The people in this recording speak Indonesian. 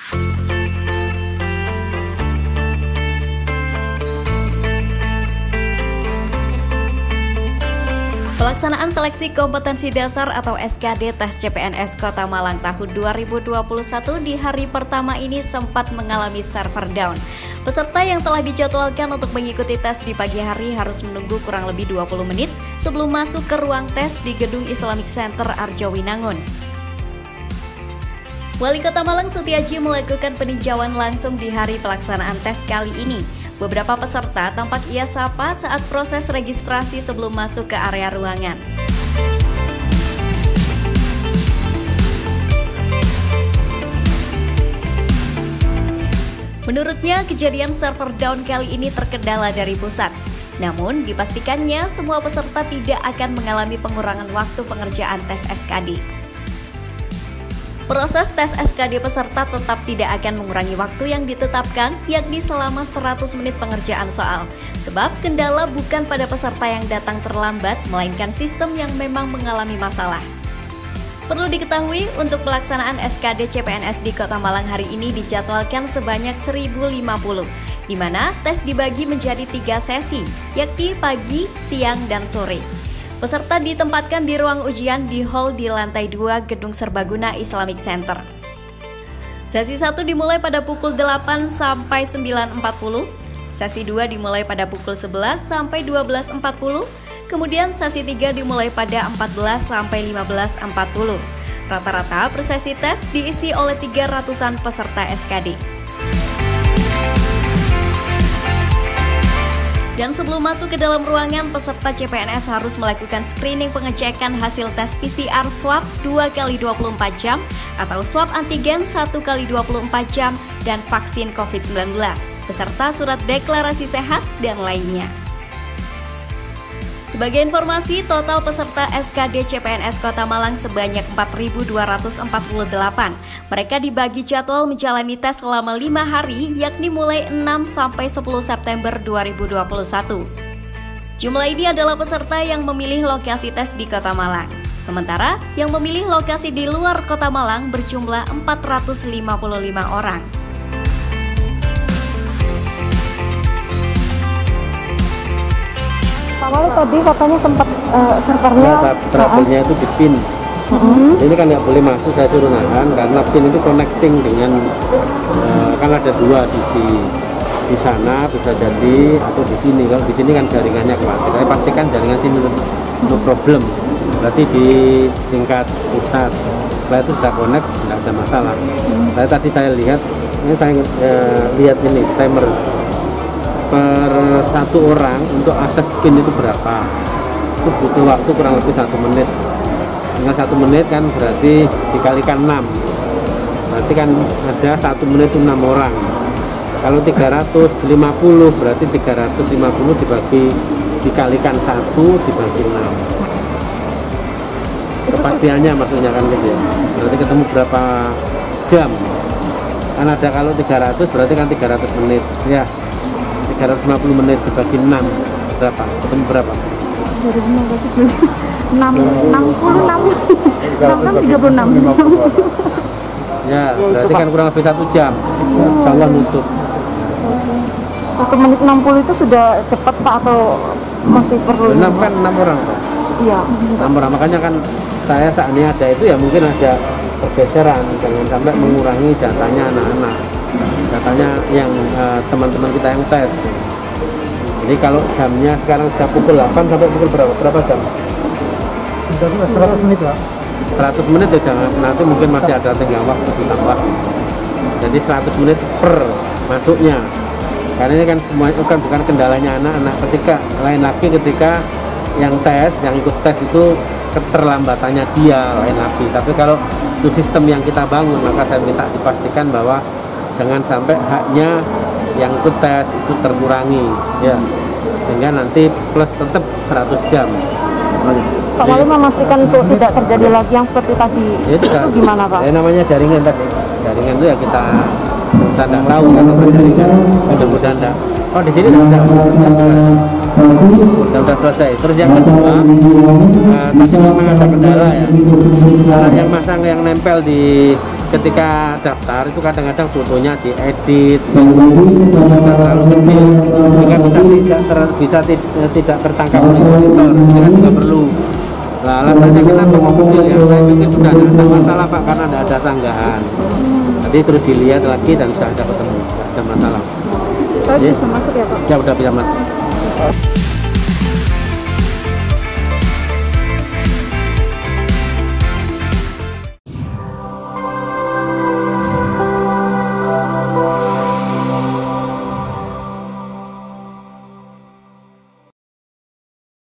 Pelaksanaan seleksi kompetensi dasar atau SKD tes CPNS Kota Malang tahun 2021 di hari pertama ini sempat mengalami server down. Peserta yang telah dijadwalkan untuk mengikuti tes di pagi hari harus menunggu kurang lebih 20 menit sebelum masuk ke ruang tes di Gedung Islamic Center Arjowinangun. Wali Kota Malang Sutiaji melakukan peninjauan langsung di hari pelaksanaan tes kali ini. Beberapa peserta tampak ia sapa saat proses registrasi sebelum masuk ke area ruangan. Menurutnya, kejadian server down kali ini terkendala dari pusat. Namun, dipastikannya semua peserta tidak akan mengalami pengurangan waktu pengerjaan tes SKD. Proses tes SKD peserta tetap tidak akan mengurangi waktu yang ditetapkan, yakni selama 100 menit pengerjaan soal. Sebab kendala bukan pada peserta yang datang terlambat, melainkan sistem yang memang mengalami masalah. Perlu diketahui, untuk pelaksanaan SKD CPNS di Kota Malang hari ini dijadwalkan sebanyak 1050, di mana tes dibagi menjadi 3 sesi, yakni pagi, siang, dan sore. Peserta ditempatkan di ruang ujian di hall di lantai 2 Gedung Serbaguna Islamic Center. Sesi 1 dimulai pada pukul 8 sampai 9.40, sesi 2 dimulai pada pukul 11 sampai 12.40, kemudian sesi 3 dimulai pada 14 sampai 15.40. Rata-rata per sesi tes diisi oleh 300-an peserta SKD. Dan sebelum masuk ke dalam ruangan, peserta CPNS harus melakukan screening pengecekan hasil tes PCR swab 2x24 jam atau swab antigen 1x24 jam dan vaksin COVID-19, beserta surat deklarasi sehat dan lainnya. Sebagai informasi, total peserta SKD CPNS Kota Malang sebanyak 4.248. Mereka dibagi jadwal menjalani tes selama 5 hari, yakni mulai 6 sampai 10 September 2021. Jumlah ini adalah peserta yang memilih lokasi tes di Kota Malang. Sementara yang memilih lokasi di luar Kota Malang berjumlah 455 orang. Pak Wali, tadi katanya sempat servernya trouble-nya itu di pin. Ini kan nggak boleh masuk, saya suruh nahan karena pin itu connecting dengan kan ada 2 sisi, di sana bisa jadi atau di sini. Kalau di sini kan jaringannya kuat, saya pastikan jaringan sini no problem. Berarti di tingkat pusat setelah itu sudah connect, nggak ada masalah. Tadi saya lihat, ini saya lihat ini timer per 1 orang untuk akses pin itu berapa. Itu butuh waktu kurang lebih 1 menit. Dengan 1 menit kan berarti dikalikan 6, berarti kan ada 1 menit itu 6 orang. Kalau 350 berarti 350 dikalikan 1 dibagi 6. Kepastiannya maksudnya kan gitu ya. Berarti ketemu berapa jam. Kan ada kalau 300 berarti kan 300 menit ya. 350 menit dibagi 6 berapa? Ketemu berapa? 66 ya, berarti kan kurang lebih 1 jam. Insya Allah nutup. 1 menit 60 itu sudah cepat Pak atau masih perlu? 6 kan 6 orang Pak. Iya. 6 orang, makanya kan saya saat ini ada itu ya mungkin ada pergeseran, jangan sampai mengurangi jatahnya anak-anak, jatahnya yang teman-teman kita yang tes. Jadi kalau jamnya sekarang sudah pukul 8 sampai pukul berapa jam? 100 menit Pak. 100 menit ya, jangan nanti mungkin masih ada tenggang waktu ditambah. Jadi 100 menit per masuknya. Karena ini kan semuanya bukan kendalanya anak-anak, ketika lain lagi ketika yang tes, yang ikut tes itu keterlambatannya dia lain lagi. Tapi kalau itu sistem yang kita bangun, maka saya minta dipastikan bahwa jangan sampai haknya yang ikut tes itu terkurangi ya, sehingga nanti plus tetap 100 jam. Pak Wali memastikan untuk tidak terjadi lagi yang seperti tadi. Ya, itu gimana Pak? Namanya jaringan tadi. Jaringan itu ya kita tidak tahu kan apa jaringan. Mudah-mudahan enggak. Oh di sini sudah selesai. Terus yang kedua, tadi memang ada kendala ya. Yang masang yang nempel di ketika daftar itu kadang-kadang fotonya diedit sudah terlalu kecil sehingga tidak tertangkap oleh monitor, itu kan juga perlu. Nah, alasannya kenapa mau kecil ya? Saya pikir sudah tidak masalah Pak, karena tidak ada sanggahan. Jadi terus dilihat lagi dan sudah ada ketemu, tidak ada masalah. Saya bisa masuk ya Pak? Ya udah bisa masuk.